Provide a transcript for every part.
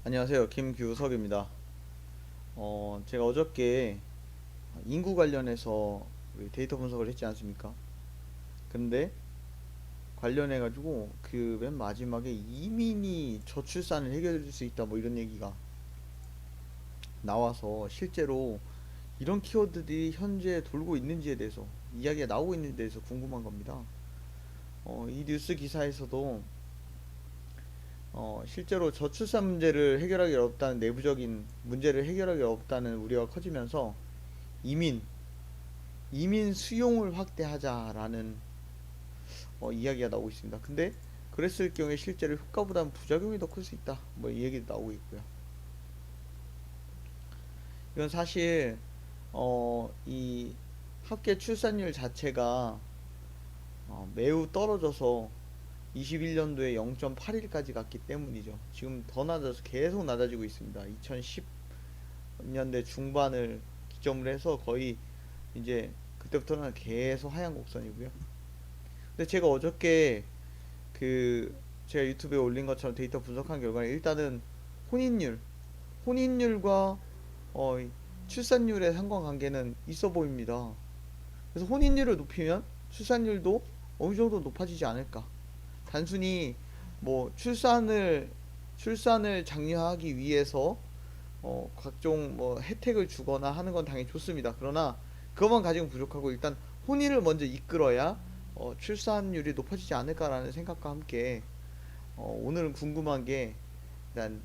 안녕하세요. 김규석입니다. 제가 어저께 인구 관련해서 우리 데이터 분석을 했지 않습니까? 근데 관련해가지고 그 맨 마지막에 이민이 저출산을 해결해 줄 수 있다 뭐 이런 얘기가 나와서 실제로 이런 키워드들이 현재 돌고 있는지에 대해서 이야기가 나오고 있는지에 대해서 궁금한 겁니다. 이 뉴스 기사에서도 실제로 저출산 문제를 해결하기 어렵다는 내부적인 문제를 해결하기 어렵다는 우려가 커지면서 이민 이민 수용을 확대하자라는 이야기가 나오고 있습니다. 근데 그랬을 경우에 실제로 효과보다는 부작용이 더 클 수 있다. 뭐 이 얘기도 나오고 있고요. 이건 사실 이 합계 출산율 자체가 매우 떨어져서 21년도에 0.81까지 갔기 때문이죠. 지금 더 낮아서 계속 낮아지고 있습니다. 2010년대 중반을 기점으로 해서 거의 이제 그때부터는 계속 하향 곡선이고요. 근데 제가 어저께 그 제가 유튜브에 올린 것처럼 데이터 분석한 결과는 일단은 혼인율, 혼인율과 어, 출산율의 상관관계는 있어 보입니다. 그래서 혼인율을 높이면 출산율도 어느 정도 높아지지 않을까. 단순히 뭐 출산을 장려하기 위해서 각종 뭐 혜택을 주거나 하는 건 당연히 좋습니다. 그러나 그것만 가지고 부족하고 일단 혼인을 먼저 이끌어야 출산율이 높아지지 않을까라는 생각과 함께 오늘은 궁금한 게 일단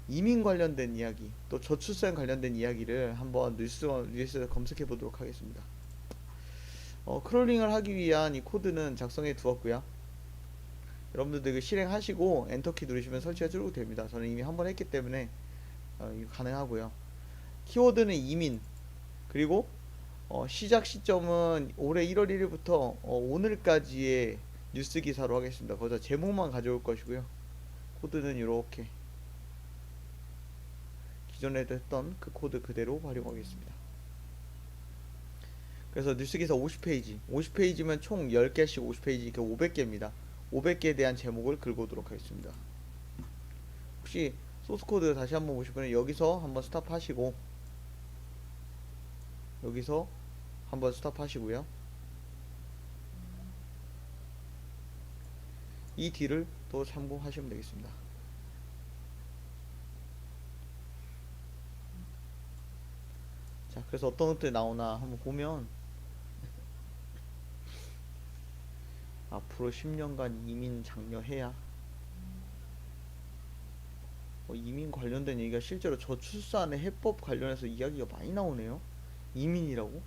이민 관련된 이야기 또 저출산 관련된 이야기를 한번 뉴스에서 검색해 보도록 하겠습니다. 크롤링을 하기 위한 이 코드는 작성해 두었고요. 여러분들 그 실행하시고 엔터키 누르시면 설치가 쭉 됩니다. 저는 이미 한번 했기 때문에 이거 가능하고요. 키워드는 이민 그리고 시작 시점은 올해 1월 1일부터 오늘까지의 뉴스 기사로 하겠습니다. 거기서 제목만 가져올 것이고요. 코드는 이렇게 기존에도 했던 그 코드 그대로 활용하겠습니다. 그래서 뉴스기사 50페이지, 50페이지면 총 10개씩 50페이지, 500개입니다. 500개에 대한 제목을 긁어오도록 하겠습니다. 혹시 소스코드 다시 한번 보실 분은 여기서 한번 스탑하시고 여기서 한번 스탑하시고요. 이 뒤를 또 참고하시면 되겠습니다. 자, 그래서 어떤 것들이 나오나 한번 보면 앞으로 10년간 이민 장려해야 이민 관련된 얘기가 실제로 저출산의 해법 관련해서 이야기가 많이 나오네요. 이민이라고?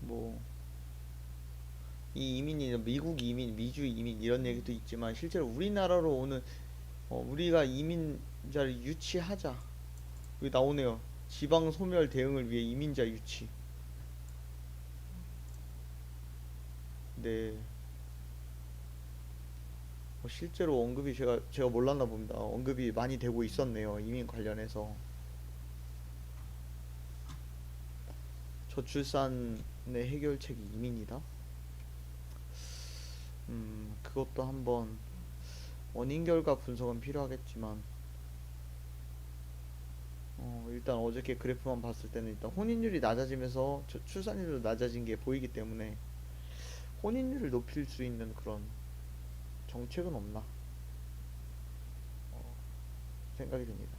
뭐 이 이민이 미국 이민, 미주 이민 이런 얘기도 있지만 실제로 우리나라로 오는 우리가 이민자를 유치하자. 여기 나오네요. 지방 소멸 대응을 위해 이민자 유치. 네. 실제로 언급이 제가 몰랐나 봅니다. 언급이 많이 되고 있었네요. 이민 관련해서 저출산의 해결책이 이민이다. 그것도 한번 원인 결과 분석은 필요하겠지만 일단 어저께 그래프만 봤을 때는 일단 혼인율이 낮아지면서 출산율도 낮아진 게 보이기 때문에 혼인율을 높일 수 있는 그런 정책은 없나 생각이 듭니다.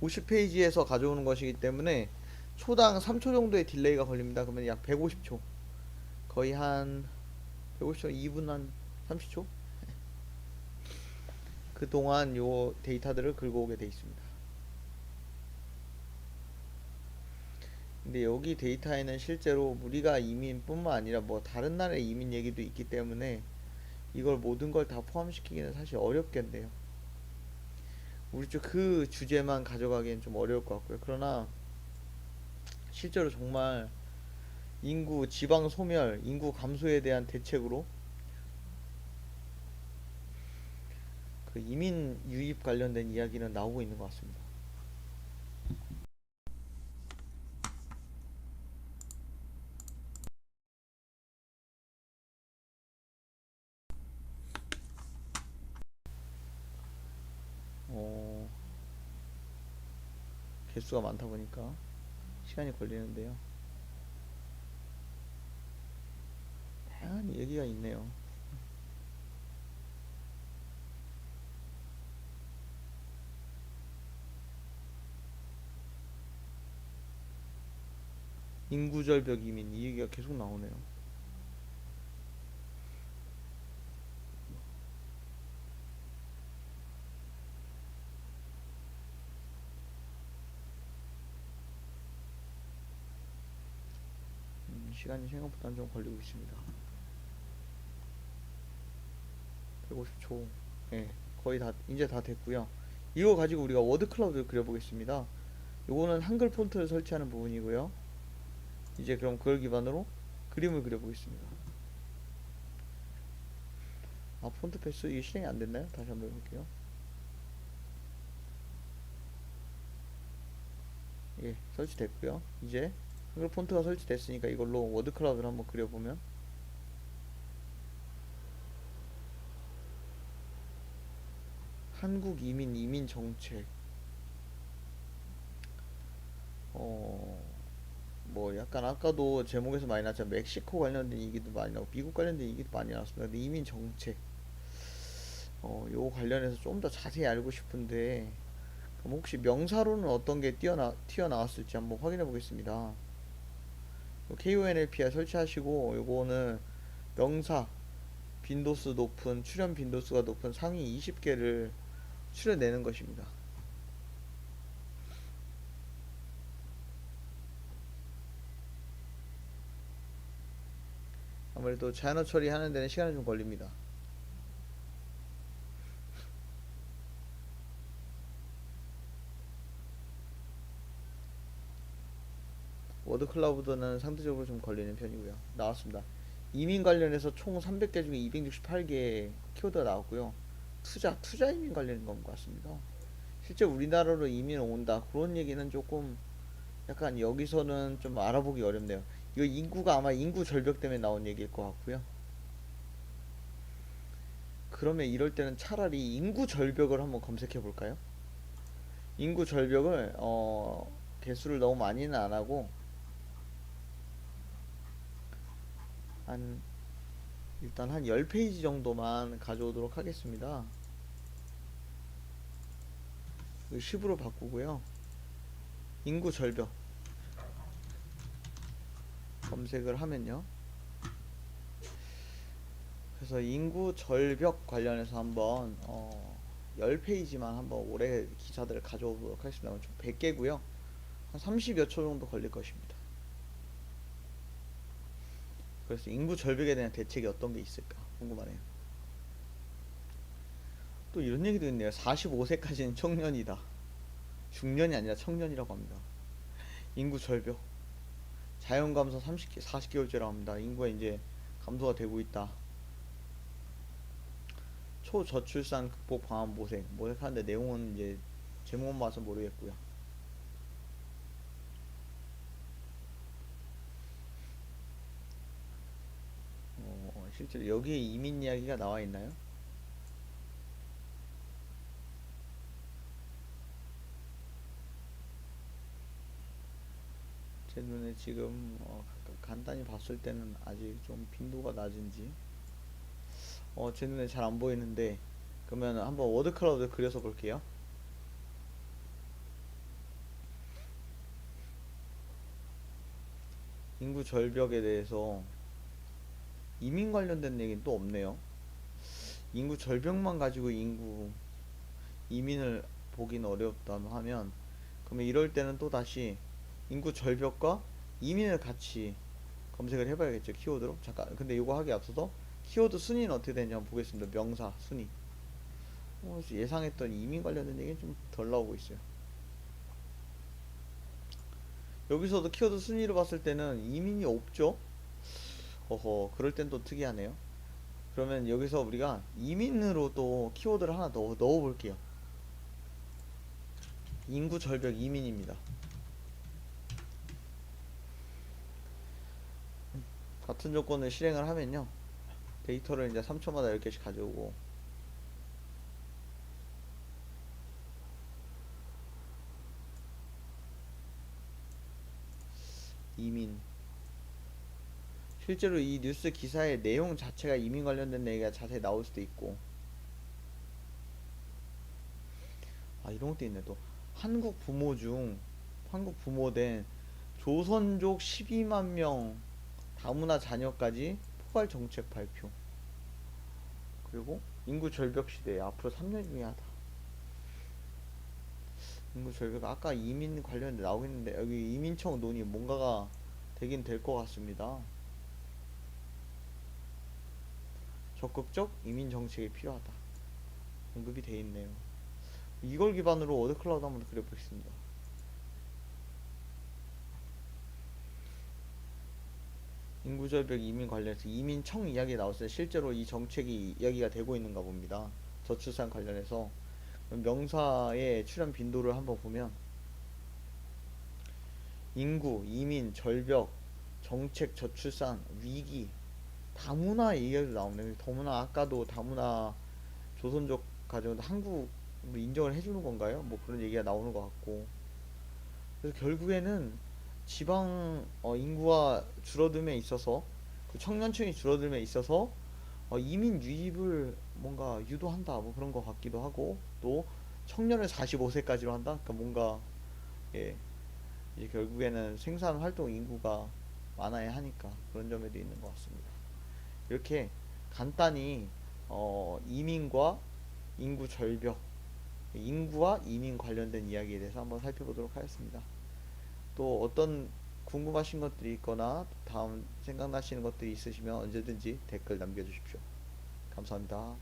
50페이지에서 가져오는 것이기 때문에 초당 3초 정도의 딜레이가 걸립니다. 그러면 약 150초. 거의 한 150초, 2분 한 30초? 그동안 요 데이터들을 긁어오게 돼 있습니다. 근데 여기 데이터에는 실제로 우리가 이민뿐만 아니라 뭐 다른 나라의 이민 얘기도 있기 때문에 이걸 모든 걸 다 포함시키기는 사실 어렵겠네요. 우리 쪽 그 주제만 가져가기엔 좀 어려울 것 같고요. 그러나 실제로 정말 인구 지방 소멸, 인구 감소에 대한 대책으로 그 이민 유입 관련된 이야기는 나오고 있는 것 같습니다. 어, 개수가 많다 보니까 시간이 걸리는데요. 다양한 얘기가 있네요. 인구절벽 이민 이 얘기가 계속 나오네요. 시간이 생각보다 좀 걸리고 있습니다. 150초. 예, 거의 다 이제 다 됐고요. 이거 가지고 우리가 워드 클라우드를 그려보겠습니다. 요거는 한글 폰트를 설치하는 부분이고요. 이제 그럼 그걸 기반으로 그림을 그려보겠습니다. 아, 폰트 패스 이게 실행이 안 됐나요? 다시 한번 해볼게요. 예, 설치됐고요. 이제 한글 폰트가 설치됐으니까 이걸로 워드 클라우드를 한번 그려보면, 한국 이민 정책, 어, 뭐 약간 아까도 제목에서 많이 나왔지만 멕시코 관련된 얘기도 많이 나오고 미국 관련된 얘기도 많이 나왔습니다. 근데 이민 정책, 요거 관련해서 좀 더 자세히 알고 싶은데, 그럼 혹시 명사로는 어떤 게 튀어나왔을지 한번 확인해 보겠습니다. KONLPR 설치하시고 요거는 명사 빈도수 높은, 출현 빈도수가 높은 상위 20개를 추려내는 것입니다. 아무래도 자연어 처리하는 데는 시간이 좀 걸립니다. 워드 클라우드는 상대적으로 좀 걸리는 편이고요. 나왔습니다. 이민 관련해서 총 300개 중에 268개 키워드가 나왔고요. 투자 이민 관련인 것 같습니다. 실제 우리나라로 이민 온다 그런 얘기는 조금 약간 여기서는 좀 알아보기 어렵네요. 이거 인구가 아마 인구 절벽 때문에 나온 얘기일 것 같고요. 그러면 이럴 때는 차라리 인구 절벽을 한번 검색해 볼까요? 인구 절벽을 개수를 너무 많이는 안 하고 한 일단 한 10페이지 정도만 가져오도록 하겠습니다. 10으로 바꾸고요. 인구 절벽 검색을 하면요. 그래서 인구 절벽 관련해서 한번 10페이지만 한번 올해 기사들을 가져오도록 하겠습니다. 총 100개고요. 한 30여 초 정도 걸릴 것입니다. 그래서 인구 절벽에 대한 대책이 어떤 게 있을까 궁금하네요. 또 이런 얘기도 있네요. 45세까지는 청년이다. 중년이 아니라 청년이라고 합니다. 인구 절벽. 자연 감소 40개월째라고 합니다. 인구가 이제 감소가 되고 있다. 초저출산 극복 방안 모색하는데 내용은 이제 제목만 봐서 모르겠고요. 실제로 여기에 이민 이야기가 나와 있나요? 제 눈에 지금 간단히 봤을 때는 아직 좀 빈도가 낮은지 제 눈에 잘 안 보이는데, 그러면 한번 워드 클라우드 그려서 볼게요. 인구 절벽에 대해서 이민 관련된 얘기는 또 없네요. 인구 절벽만 가지고 이민을 보긴 어렵다면 하면, 그러면 이럴 때는 또 다시 인구 절벽과 이민을 같이 검색을 해봐야겠죠. 키워드로. 잠깐, 근데 이거 하기 앞서서 키워드 순위는 어떻게 되는지 한번 보겠습니다. 명사 순위. 예상했던 이민 관련된 얘기는 좀 덜 나오고 있어요. 여기서도 키워드 순위로 봤을 때는 이민이 없죠. 그럴 땐 또 특이하네요. 그러면 여기서 우리가 이민으로 또 키워드를 하나 더 넣어 볼게요. 인구 절벽 이민입니다. 같은 조건을 실행을 하면요, 데이터를 이제 3초마다 10개씩 가져오고, 이민. 실제로 이 뉴스 기사의 내용 자체가 이민 관련된 얘기가 자세히 나올 수도 있고. 아, 이런 것도 있네. 또 한국 부모 중 한국 부모된 조선족 12만 명 다문화 자녀까지 포괄 정책 발표. 그리고 인구 절벽 시대 앞으로 3년 중요하다. 인구 절벽 아까 이민 관련돼 나오긴 했는데 여기 이민청 논의 뭔가가 되긴 될 것 같습니다. 적극적 이민 정책이 필요하다. 언급이 돼 있네요. 이걸 기반으로 워드 클라우드 한번 그려보겠습니다. 인구절벽 이민 관련해서 이민청 이야기 나왔을 때 실제로 이 정책이 이야기가 되고 있는가 봅니다. 저출산 관련해서 명사의 출연 빈도를 한번 보면 인구, 이민, 절벽, 정책, 저출산, 위기, 다문화 얘기가 나오네요. 다문화 아까도 다문화 조선족 가정은 한국으로 인정을 해주는 건가요? 뭐 그런 얘기가 나오는 것 같고 그래서 결국에는 지방 인구가 줄어듦에 있어서 그 청년층이 줄어듦에 있어서 이민 유입을 뭔가 유도한다 뭐 그런 것 같기도 하고 또 청년을 45세까지로 한다 그러니까 뭔가 예 이제 결국에는 생산 활동 인구가 많아야 하니까 그런 점에도 있는 것 같습니다. 이렇게 간단히 이민과 인구 절벽 인구와 이민 관련된 이야기에 대해서 한번 살펴보도록 하겠습니다. 또 어떤 궁금하신 것들이 있거나 다음 생각나시는 것들이 있으시면 언제든지 댓글 남겨주십시오. 감사합니다.